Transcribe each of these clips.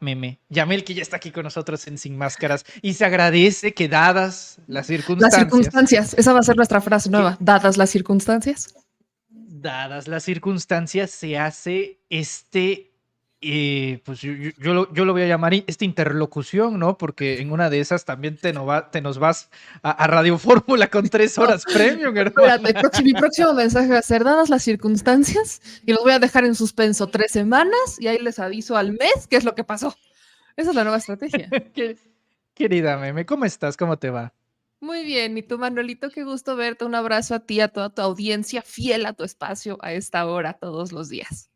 meme. Yamel, que ya está aquí con nosotros en Sin Máscaras, y se agradece que dadas las Las circunstancias, circunstancias, esa va a ser nuestra frase nueva, dadas las circunstancias. dadas las circunstancias, se hace pues yo lo voy a llamar esta interlocución, ¿no? Porque en una de esas también te nos vas a Radio Fórmula con 3 horas premium, hermana. Espérate, mi próximo mensaje va a ser dadas las circunstancias y los voy a dejar en suspenso 3 semanas y ahí les aviso al mes qué es lo que pasó. Esa es la nueva estrategia. Querida meme, ¿cómo estás? ¿Cómo te va? Muy bien, y tú, Manuelito, qué gusto verte. Un abrazo a ti, a toda tu audiencia fiel a tu espacio a esta hora todos los días.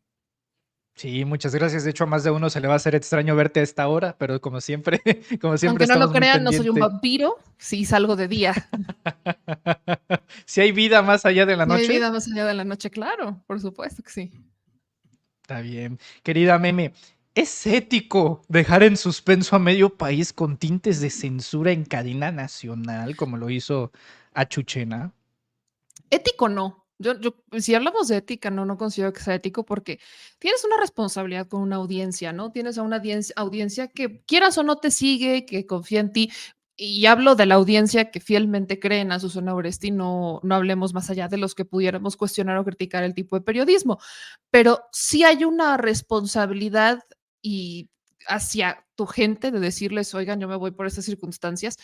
Sí, muchas gracias. De hecho, a más de uno se le va a hacer extraño verte a esta hora, pero como siempre, como siempre Aunque no lo estamos muy crean, no soy un pendientes. vampiro, sí salgo de día. Si hay vida más allá de la Y hay noche, vida más allá de la noche, claro, por supuesto que sí. está bien. Querida meme, ¿es ético dejar en suspenso a medio país con tintes de censura en cadena nacional, como lo hizo Achuchena? Ético no. Si hablamos de ética, no considero que sea ético porque tienes una responsabilidad con una audiencia, ¿no? Tienes a una audiencia que quieras o no te sigue, que confía en ti. Y hablo de la audiencia que fielmente cree en Azucena Oresti, no hablemos más allá de los que pudiéramos cuestionar o criticar el tipo de periodismo, pero sí hay una responsabilidad y hacia tu gente de decirles, oigan, yo me voy por estas circunstancias.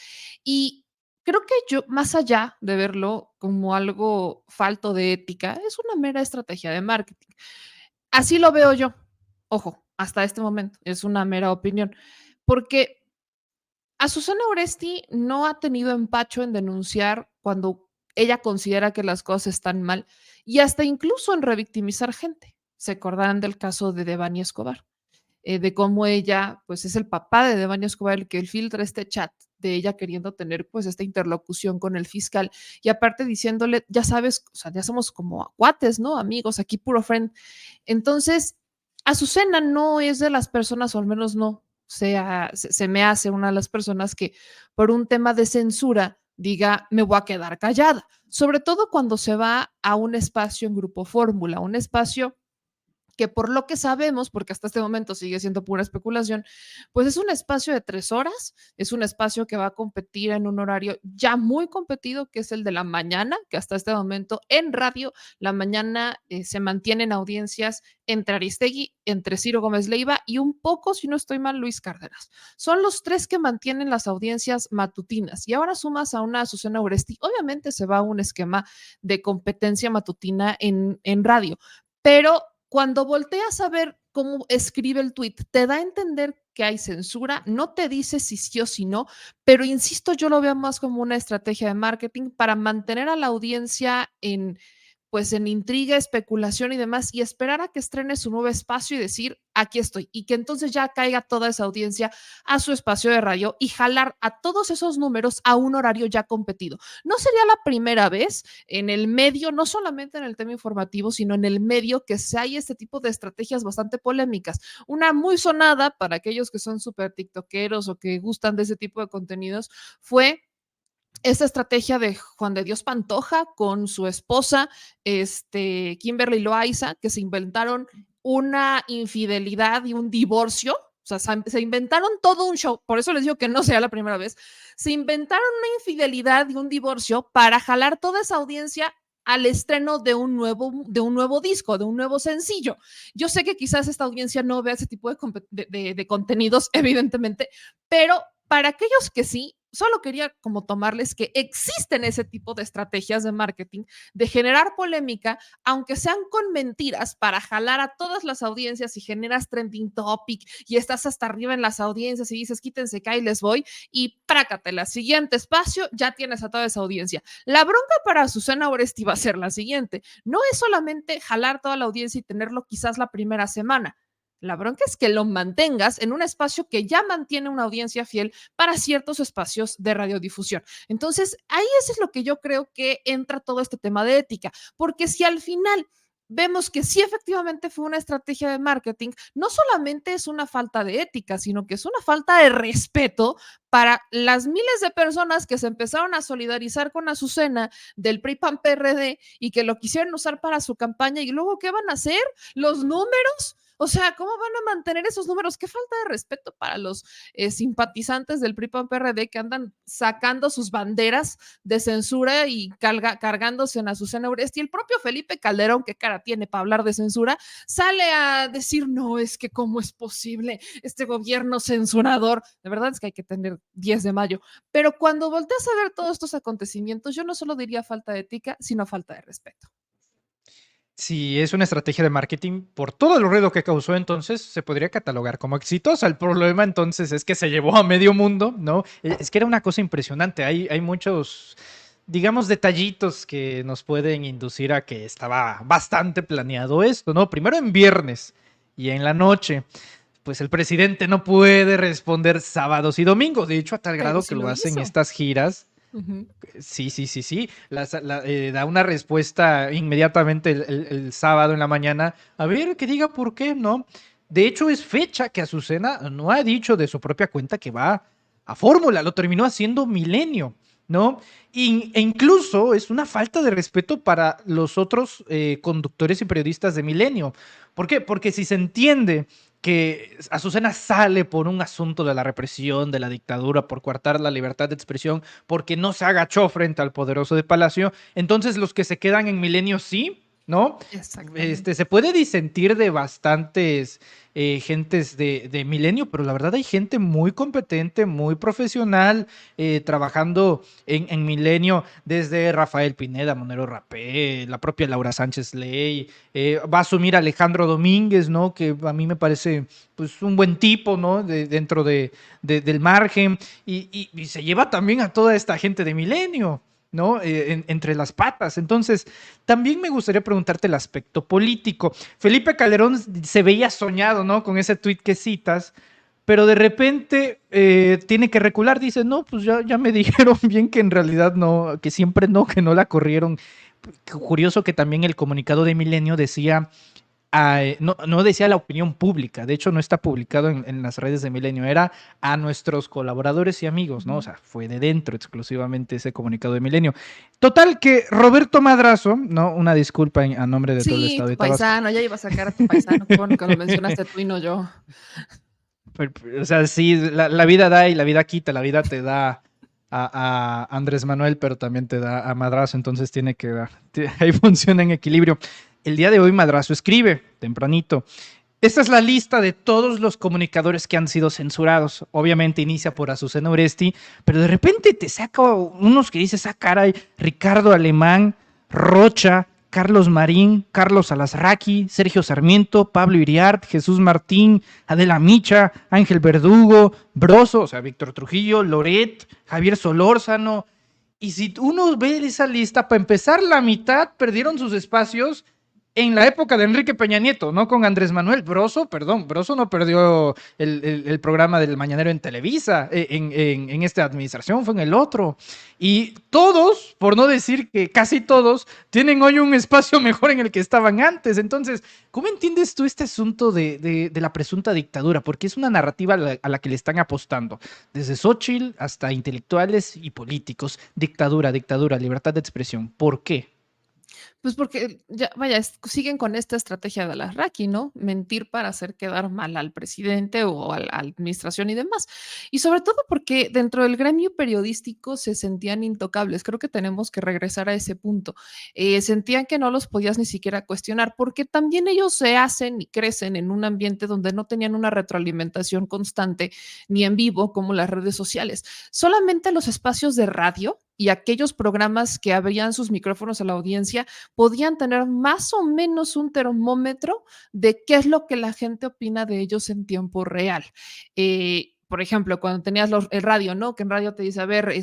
Y creo que yo, más allá de verlo como algo falto de ética, es una mera estrategia de marketing. Así lo veo yo. Ojo, hasta este momento es una mera opinión, porque Azucena Oresti no ha tenido empacho en denunciar cuando ella considera que las cosas están mal y hasta incluso en revictimizar gente. Se acordarán del caso de Devani Escobar, de cómo ella, pues es el papá de Devani Escobar el que filtra este chat de ella queriendo tener pues esta interlocución con el fiscal y aparte diciéndole, ya sabes, o sea, ya somos como cuates, ¿no? Amigos, aquí puro friend. Entonces, Azucena no es de las personas, o al menos no se me hace una de las personas que por un tema de censura diga, me voy a quedar callada, sobre todo cuando se va a un espacio en Grupo Fórmula, un espacio que por lo que sabemos, porque hasta este momento sigue siendo pura especulación, pues es un espacio de 3 horas, es un espacio que va a competir en un horario ya muy competido, que es el de la mañana, que hasta este momento en radio, la mañana se mantienen audiencias entre Aristegui, entre Ciro Gómez Leiva y un poco, si no estoy mal, Luis Cárdenas. Son los tres que mantienen las audiencias matutinas y ahora sumas a una Azucena Uresti, obviamente se va a un esquema de competencia matutina en radio, pero cuando volteas a ver cómo escribe el tweet, te da a entender que hay censura, no te dice si sí o si no, pero insisto, yo lo veo más como una estrategia de marketing para mantener a la audiencia pues en intriga, especulación y demás, y esperar a que estrene su nuevo espacio y decir, aquí estoy, y que entonces ya caiga toda esa audiencia a su espacio de radio y jalar a todos esos números a un horario ya competido. No sería la primera vez en el medio, no solamente en el tema informativo, sino en el medio que se hay este tipo de estrategias bastante polémicas. Una muy sonada para aquellos que son súper tiktokeros o que gustan de ese tipo de contenidos fue esta estrategia de Juan de Dios Pantoja con su esposa, Kimberly Loaiza, que se inventaron una infidelidad y un divorcio. O sea, se inventaron todo un show, por eso les digo que no sea la primera vez. Se inventaron una infidelidad y un divorcio para jalar toda esa audiencia al estreno de un nuevo disco, de un nuevo sencillo. Yo sé que quizás esta audiencia no vea ese tipo de contenidos, evidentemente, pero para aquellos que sí, solo quería como tomarles que existen ese tipo de estrategias de marketing, de generar polémica, aunque sean con mentiras, para jalar a todas las audiencias y generas trending topic y estás hasta arriba en las audiencias y dices, quítense acá y les voy y prácate, la siguiente espacio, ya tienes a toda esa audiencia. La bronca para Susana Oresti va a ser la siguiente, no es solamente jalar toda la audiencia y tenerlo quizás la primera semana, la bronca es que lo mantengas en un espacio que ya mantiene una audiencia fiel para ciertos espacios de radiodifusión. Entonces, ahí eso es lo que yo creo que entra todo este tema de ética, porque si al final vemos que sí efectivamente fue una estrategia de marketing, no solamente es una falta de ética, sino que es una falta de respeto para las miles de personas que se empezaron a solidarizar con Azucena del PRI-PAN-PRD y que lo quisieron usar para su campaña y luego, ¿qué van a hacer? Los números. O sea, ¿cómo van a mantener esos números? Qué falta de respeto para los simpatizantes del PRI-PAN-PRD que andan sacando sus banderas de censura y cargándose en Azucena Uresti. El propio Felipe Calderón, qué cara tiene para hablar de censura, sale a decir, no, es que cómo es posible este gobierno censurador. De verdad es que hay que tener 10 de mayo. Pero cuando volteas a ver todos estos acontecimientos, yo no solo diría falta de ética, sino falta de respeto. Si es una estrategia de marketing, por todo el ruido que causó, entonces se podría catalogar como exitosa. El problema entonces es que se llevó a medio mundo, ¿no? Es que era una cosa impresionante. Hay muchos, digamos, detallitos que nos pueden inducir a que estaba bastante planeado esto, ¿no? Primero en viernes y en la noche. Pues el presidente no puede responder sábados y domingos, de hecho, a tal Pero grado que sí lo lo hacen hizo. estas giras. Ujú. Sí, sí, sí, sí. Da una respuesta inmediatamente el sábado en la mañana. A ver, que diga por qué, ¿no? De hecho, es fecha que Azucena no ha dicho de su propia cuenta que va a Fórmula. Lo terminó haciendo Milenio, ¿no? E incluso es una falta de respeto para los otros conductores y periodistas de Milenio. ¿Por qué? Porque si se entiende que Azucena sale por un asunto de la represión, de la dictadura, por coartar la libertad de expresión, porque no se agachó frente al poderoso de Palacio, entonces los que se quedan en Milenio sí, ¿no? Exactamente. Se puede disentir de bastantes gentes de Milenio, pero la verdad hay gente muy competente, muy profesional, trabajando en Milenio, desde Rafael Pineda, Monero Rapé, la propia Laura Sánchez Ley, va a asumir Alejandro Domínguez, ¿no? Que a mí me parece pues un buen tipo, ¿no? Dentro del margen, y se lleva también a toda esta gente de Milenio, ¿no? Entre las patas. Entonces, también me gustaría preguntarte el aspecto político. Felipe Calderón se veía soñado, ¿no? Con ese tuit que citas, pero de repente tiene que recular, dice, no, pues ya me dijeron bien que en realidad no, que siempre no, que no la corrieron. Curioso que también el comunicado de Milenio decía no decía la opinión pública, de hecho no está publicado en las redes de Milenio, era a nuestros colaboradores y amigos, ¿no? O Ujú. sea, fue de dentro exclusivamente ese comunicado de Milenio. Total que Roberto Madrazo, ¿no? Una disculpa a nombre de todo el Sí, estado tu de Tabasco. paisano, ya iba a sacar a tu paisano, qué bueno que lo mencionaste tú y no yo. O sea, sí, la vida da y la vida quita, la vida te da a Andrés Manuel, pero también te da a Madrazo, entonces tiene que dar, ahí funciona en equilibrio. El día de hoy Madrazo escribe, tempranito. Esta es la lista de todos los comunicadores que han sido censurados. Obviamente inicia por Azucena Oresti, pero de repente te saca unos que dices, ah, caray, Ricardo Alemán, Rocha, Carlos Marín, Carlos Alasraqui, Sergio Sarmiento, Pablo Iriart, Jesús Martín, Adela Micha, Ángel Verdugo, Broso, o sea, Víctor Trujillo, Loret, Javier Solórzano. Y si uno ve esa lista, para empezar, la mitad perdieron sus espacios en la época de Enrique Peña Nieto, no con Andrés Manuel Broso, perdón, Broso no perdió el programa del Mañanero en Televisa, en esta administración, fue en el otro. Y todos, por no decir que casi todos, tienen hoy un espacio mejor en el que estaban antes. Entonces, ¿cómo entiendes tú este asunto de la presunta dictadura? Porque es una narrativa a la que le están apostando, desde Xochitl hasta intelectuales y políticos. Dictadura, dictadura, libertad de expresión. ¿Por qué? Pues porque, ya, vaya, siguen con esta estrategia de la Raki, ¿no? Mentir para hacer quedar mal al presidente o a la administración y demás. Y sobre todo porque dentro del gremio periodístico se sentían intocables. Creo que tenemos que regresar a ese punto. Sentían que no los podías ni siquiera cuestionar, porque también ellos se hacen y crecen en un ambiente donde no tenían una retroalimentación constante ni en vivo como las redes sociales. Solamente los espacios de radio y aquellos programas que abrían sus micrófonos a la audiencia podían tener más o menos un termómetro de qué es lo que la gente opina de ellos en tiempo real. Por ejemplo, cuando tenías el radio, ¿no? Que en radio te dice, a ver,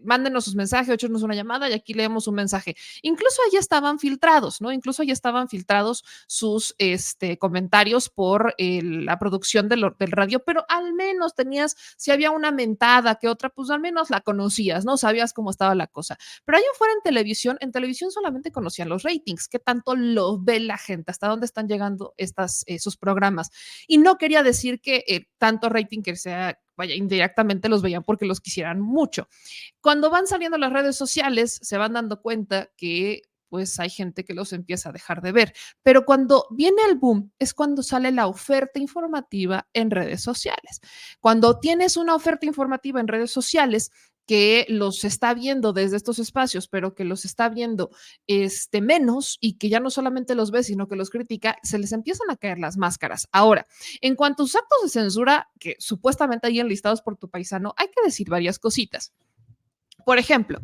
mándenos sus mensajes, échenos una llamada y aquí leemos un mensaje. Incluso ahí estaban filtrados, ¿no? Incluso ahí estaban filtrados sus comentarios por la producción del radio, pero al menos tenías, si había una mentada que otra, pues al menos la conocías, ¿no? Sabías cómo estaba la cosa. Pero allá afuera en televisión solamente conocían los ratings, qué tanto lo ve la gente, hasta dónde están llegando esos programas. Y no quería decir que tanto rating que sea, vaya, indirectamente los veían porque los quisieran mucho. Cuando van saliendo las redes sociales, se van dando cuenta que pues hay gente que los empieza a dejar de ver. Pero cuando viene el boom es cuando sale la oferta informativa en redes sociales. Cuando tienes una oferta informativa en redes sociales que los está viendo desde estos espacios, pero que los está viendo menos y que ya no solamente los ve, sino que los critica, se les empiezan a caer las máscaras. Ahora, en cuanto a tus actos de censura, que supuestamente hay enlistados por tu paisano, hay que decir varias cositas. Por ejemplo,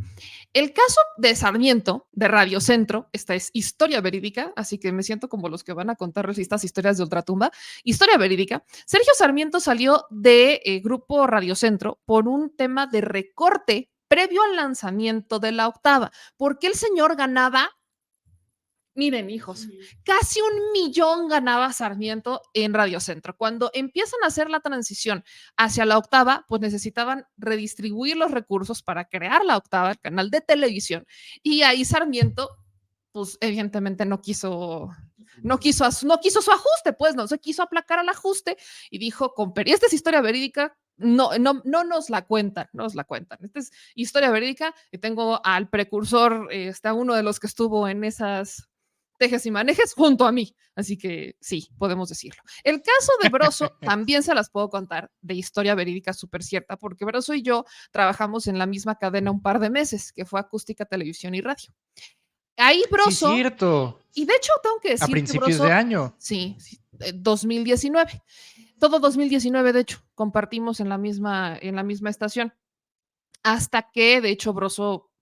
el caso de Sarmiento, de Radio Centro, esta es historia verídica, así que me siento como los que van a contar estas historias de ultratumba. Historia verídica. Sergio Sarmiento salió de Grupo Radio Centro por un tema de recorte previo al lanzamiento de la octava, porque el señor ganaba, miren, hijos, casi 1 millón ganaba Sarmiento en Radio Centro. Cuando empiezan a hacer la transición hacia la octava, pues necesitaban redistribuir los recursos para crear la octava, el canal de televisión. Y ahí Sarmiento, pues evidentemente no quiso su ajuste, pues no se quiso aplacar al ajuste y dijo, esta es historia verídica, no nos la cuentan, no nos la cuentan. Esta es historia verídica y tengo al precursor, a uno de los que estuvo en esas tejes y manejes junto a mí. Así que sí, podemos decirlo. El caso de Broso también se las puedo contar de historia verídica súper cierta, porque Broso y yo trabajamos en la misma cadena un par de meses, que fue Acústica, Televisión y Radio. Ahí Broso. Sí, cierto. Y de hecho tengo que decir a principios que Broso, de año. Sí, 2019. Todo 2019, de hecho, compartimos en la misma estación. Hasta que, de hecho, Broso,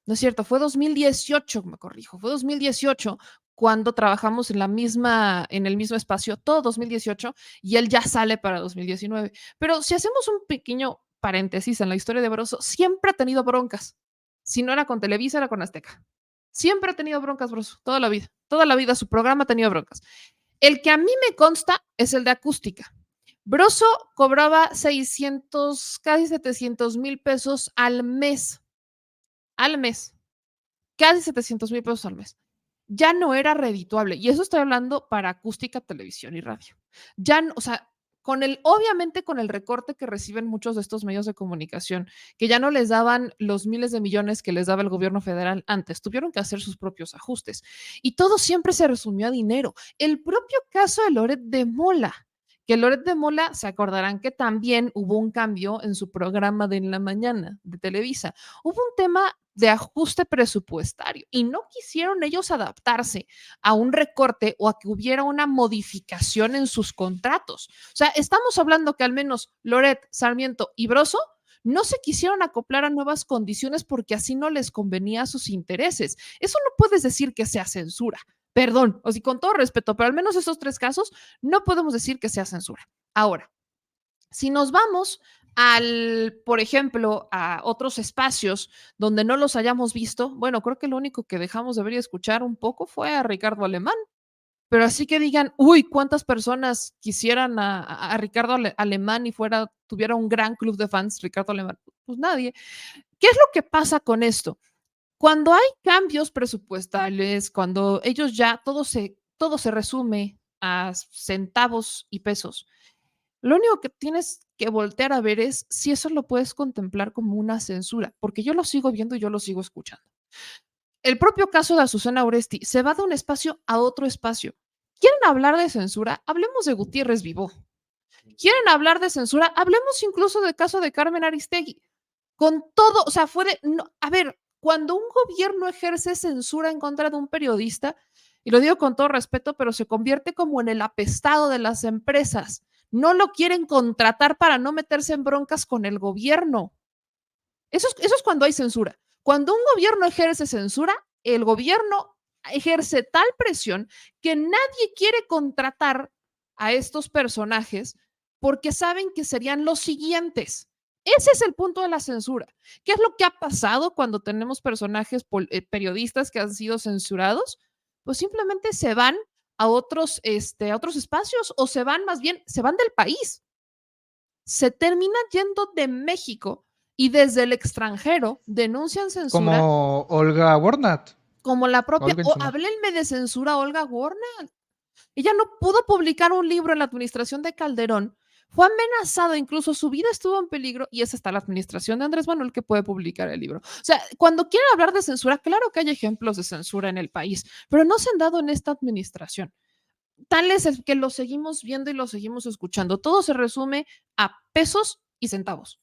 no es cierto, fue 2018, me corrijo, fue 2018 cuando trabajamos en el mismo espacio, todo 2018, y él ya sale para 2019. Pero si hacemos un pequeño paréntesis en la historia de Broso, siempre ha tenido broncas. Si no era con Televisa, era con Azteca. Siempre ha tenido broncas, Broso, toda la vida su programa ha tenido broncas. El que a mí me consta es el de Acústica. Broso cobraba 600, casi 700,000 pesos al mes, casi 700,000 pesos al mes. Ya no era redituable, y eso estoy hablando para Acústica, Televisión y Radio. Ya, o sea, obviamente con el recorte que reciben muchos de estos medios de comunicación, que ya no les daban los miles de millones que les daba el gobierno federal antes, tuvieron que hacer sus propios ajustes. Y todo siempre se resumió a dinero. El propio caso de Loret de Mola, que Loret de Mola, se acordarán que también hubo un cambio en su programa de En la Mañana de Televisa. Hubo un tema de ajuste presupuestario y no quisieron ellos adaptarse a un recorte o a que hubiera una modificación en sus contratos. O sea, estamos hablando que al menos Loret, Sarmiento y Broso no se quisieron acoplar a nuevas condiciones porque así no les convenía a sus intereses. Eso no puedes decir que sea censura. Perdón, o sea, con todo respeto, pero al menos esos 3 casos no podemos decir que sea censura. Ahora, si nos vamos por ejemplo, a otros espacios donde no los hayamos visto, bueno, creo que lo único que dejamos de ver y escuchar un poco fue a Ricardo Alemán. Pero así que digan, uy, ¿cuántas personas quisieran a Ricardo Alemán y tuviera un gran club de fans, Ricardo Alemán? Pues nadie. ¿Qué es lo que pasa con esto? Cuando hay cambios presupuestales, cuando ellos ya todo se resume a centavos y pesos, lo único que tienes que voltear a ver es si eso lo puedes contemplar como una censura, porque yo lo sigo viendo y yo lo sigo escuchando. El propio caso de Azucena Oresti se va de un espacio a otro espacio. ¿Quieren hablar de censura? Hablemos de Gutiérrez Vivó. ¿Quieren hablar de censura? Hablemos incluso del caso de Carmen Aristegui. Con todo, o sea, a ver, cuando un gobierno ejerce censura en contra de un periodista, y lo digo con todo respeto, pero se convierte como en el apestado de las empresas. No lo quieren contratar para no meterse en broncas con el gobierno. Eso es cuando hay censura. Cuando un gobierno ejerce censura, el gobierno ejerce tal presión que nadie quiere contratar a estos personajes porque saben que serían los siguientes. Ese es el punto de la censura. ¿Qué es lo que ha pasado cuando tenemos personajes periodistas que han sido censurados? Pues simplemente se van a otros espacios o se van del país. Se terminan yendo de México y desde el extranjero denuncian censura. Como Olga Warnat. Como la propia, háblenme de censura Olga Warnat. Ella no pudo publicar un libro en la administración de Calderón fue amenazado, incluso su vida estuvo en peligro y es hasta la administración de Andrés Manuel que puede publicar el libro. O sea, cuando quieren hablar de censura, claro que hay ejemplos de censura en el país, pero no se han dado en esta administración. Tal es el que lo seguimos viendo y lo seguimos escuchando. Todo se resume a pesos y centavos.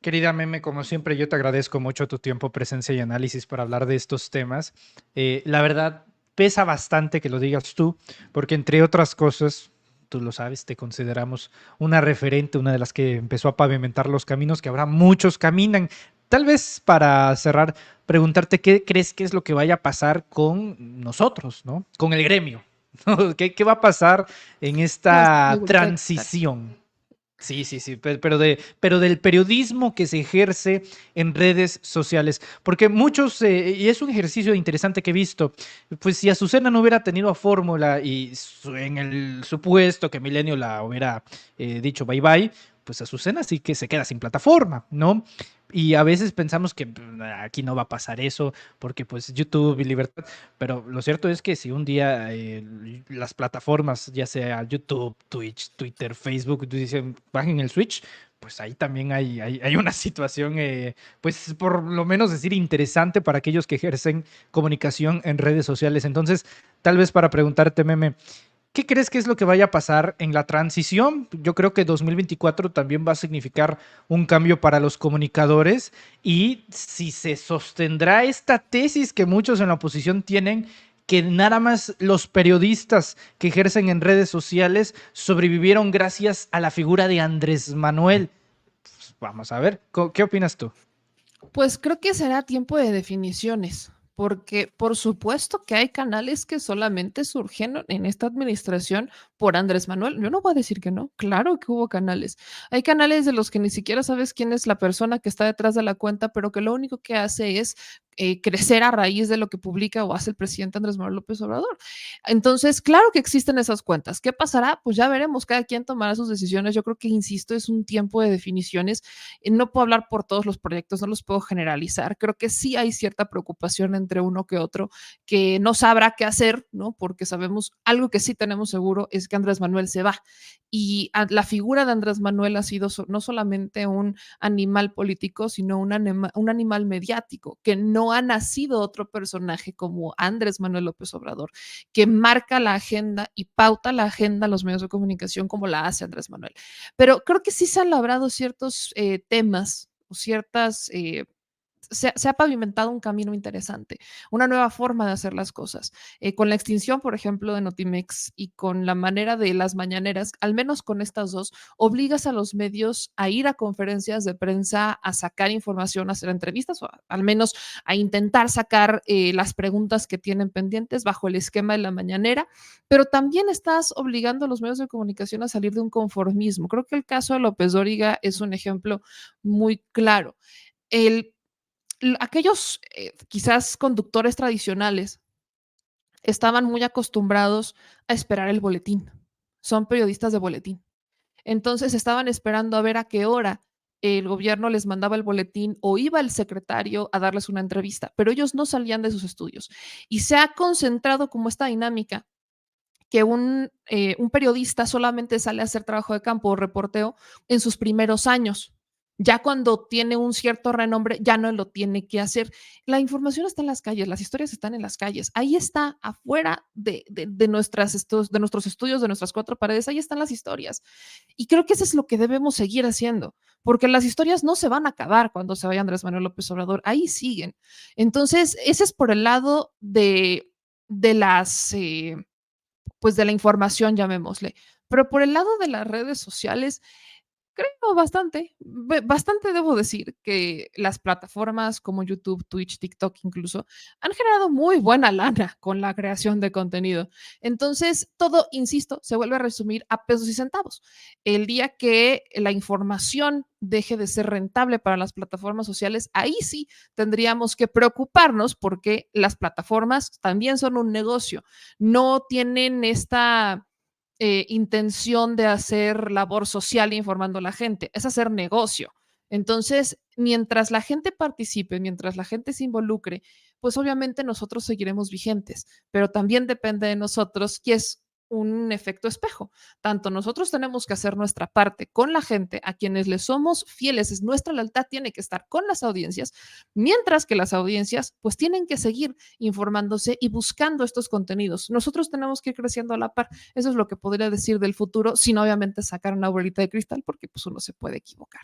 Querida Meme, como siempre, yo te agradezco mucho tu tiempo, presencia y análisis para hablar de estos temas. La verdad, pesa bastante que lo digas tú, porque entre otras cosas, tú lo sabes, te consideramos una referente, una de las que empezó a pavimentar los caminos, que ahora muchos caminan. Tal vez para cerrar, preguntarte qué crees que es lo que vaya a pasar con nosotros, ¿no? Con el gremio. ¿No? ¿Qué va a pasar en Me esta gusta escuchar. transición? Sí, sí, sí, pero del periodismo que se ejerce en redes sociales, porque muchos, y es un ejercicio interesante que he visto, pues si Azucena no hubiera tenido a Fórmula y en el supuesto que Milenio la hubiera dicho bye bye, pues Azucena sí que se queda sin plataforma, ¿no? Y a veces pensamos que aquí no va a pasar eso, porque pues YouTube y libertad, pero lo cierto es que si un día las plataformas, ya sea YouTube, Twitch, Twitter, Facebook, dicen bajen el Switch, pues ahí también hay una situación, pues por lo menos decir interesante para aquellos que ejercen comunicación en redes sociales. Entonces, tal vez para preguntarte, Meme, ¿qué crees que es lo que vaya a pasar en la transición? Yo creo que 2024 también va a significar un cambio para los comunicadores y si se sostendrá esta tesis que muchos en la oposición tienen, que nada más los periodistas que ejercen en redes sociales sobrevivieron gracias a la figura de Andrés Manuel. Pues vamos a ver, ¿qué opinas tú? Pues creo que será tiempo de definiciones, porque por supuesto que hay canales que solamente surgieron en esta administración por Andrés Manuel. Yo no voy a decir que no, claro que hubo canales. Hay canales de los que ni siquiera sabes quién es la persona que está detrás de la cuenta, pero que lo único que hace es crecer a raíz de lo que publica o hace el presidente Andrés Manuel López Obrador. Entonces, claro que existen esas cuentas. ¿Qué pasará? Pues ya veremos, cada quien tomará sus decisiones. Yo creo que, insisto, es un tiempo de definiciones. No puedo hablar por todos los proyectos, no los puedo generalizar. Creo que sí hay cierta preocupación entre uno que otro, que no sabrá qué hacer, ¿no? Porque sabemos, algo que sí tenemos seguro es que Andrés Manuel se va. Y la figura de Andrés Manuel ha sido no solamente un animal político, sino un animal mediático, que no ha nacido otro personaje como Andrés Manuel López Obrador, que marca la agenda y pauta la agenda a los medios de comunicación como la hace Andrés Manuel. Pero creo que sí se han labrado ciertos temas o ciertas se ha pavimentado un camino interesante, una nueva forma de hacer las cosas. Con la extinción, por ejemplo, de Notimex y con la manera de las mañaneras, al menos con estas dos, obligas a los medios a ir a conferencias de prensa, a sacar información, a hacer entrevistas, o al menos a intentar sacar las preguntas que tienen pendientes bajo el esquema de la mañanera, pero también estás obligando a los medios de comunicación a salir de un conformismo. Creo que el caso de López Dóriga es un ejemplo muy claro. El aquellos quizás conductores tradicionales estaban muy acostumbrados a esperar el boletín. Son periodistas de boletín. Entonces estaban esperando a ver a qué hora el gobierno les mandaba el boletín o iba el secretario a darles una entrevista, pero ellos no salían de sus estudios. Y se ha concentrado como esta dinámica que un periodista solamente sale a hacer trabajo de campo o reporteo en sus primeros años. Ya cuando tiene un cierto renombre, ya no lo tiene que hacer. La información está en las calles, las historias están en las calles. Ahí está, afuera de nuestros estudios, de nuestras cuatro paredes, ahí están las historias. Y creo que eso es lo que debemos seguir haciendo, porque las historias no se van a acabar cuando se vaya Andrés Manuel López Obrador, ahí siguen. Entonces, ese es por el lado de las pues de la información, llamémosle. Pero por el lado de las redes sociales, creo bastante, bastante debo decir que las plataformas como YouTube, Twitch, TikTok incluso, han generado muy buena lana con la creación de contenido. Entonces, todo, insisto, se vuelve a resumir a pesos y centavos. El día que la información deje de ser rentable para las plataformas sociales, ahí sí tendríamos que preocuparnos porque las plataformas también son un negocio, no tienen esta intención de hacer labor social informando a la gente, es hacer negocio. Entonces, mientras la gente participe, mientras la gente se involucre, pues obviamente nosotros seguiremos vigentes, pero también depende de nosotros un efecto espejo. Tanto nosotros tenemos que hacer nuestra parte con la gente a quienes le somos fieles, es nuestra lealtad tiene que estar con las audiencias, mientras que las audiencias pues tienen que seguir informándose y buscando estos contenidos. Nosotros tenemos que ir creciendo a la par. Eso es lo que podría decir del futuro, sin obviamente sacar una bolita de cristal, porque pues uno se puede equivocar.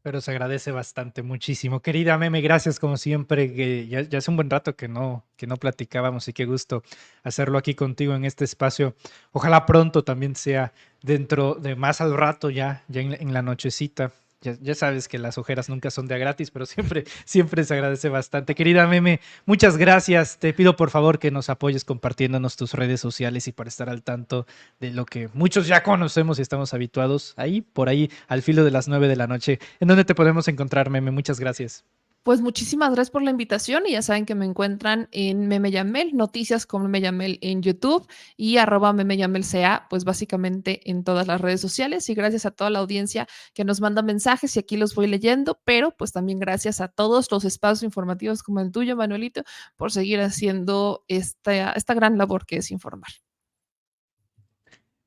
Pero se agradece bastante, muchísimo. Querida Meme, gracias como siempre, que ya hace un buen rato que no platicábamos y qué gusto hacerlo aquí contigo en este espacio. Ojalá pronto también sea dentro de más al rato ya en la nochecita. Ya sabes que las ojeras nunca son de a gratis, pero siempre se agradece bastante. Querida Meme, muchas gracias. Te pido por favor que nos apoyes compartiéndonos tus redes sociales y para estar al tanto de lo que muchos ya conocemos y estamos habituados ahí, por ahí, al filo de las 9 de la noche. ¿En dónde te podemos encontrar, Meme? Muchas gracias. Pues muchísimas gracias por la invitación y ya saben que me encuentran en Meme Yamel, noticias con Meme Yamel en YouTube y arroba Meme Yamel CA, pues básicamente en todas las redes sociales y gracias a toda la audiencia que nos manda mensajes y aquí los voy leyendo, pero pues también gracias a todos los espacios informativos como el tuyo, Manuelito, por seguir haciendo esta gran labor que es informar.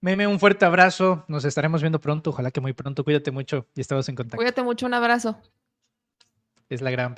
Meme, un fuerte abrazo. Nos estaremos viendo pronto. Ojalá que muy pronto. Cuídate mucho y estamos en contacto. Cuídate mucho, un abrazo. Es la gran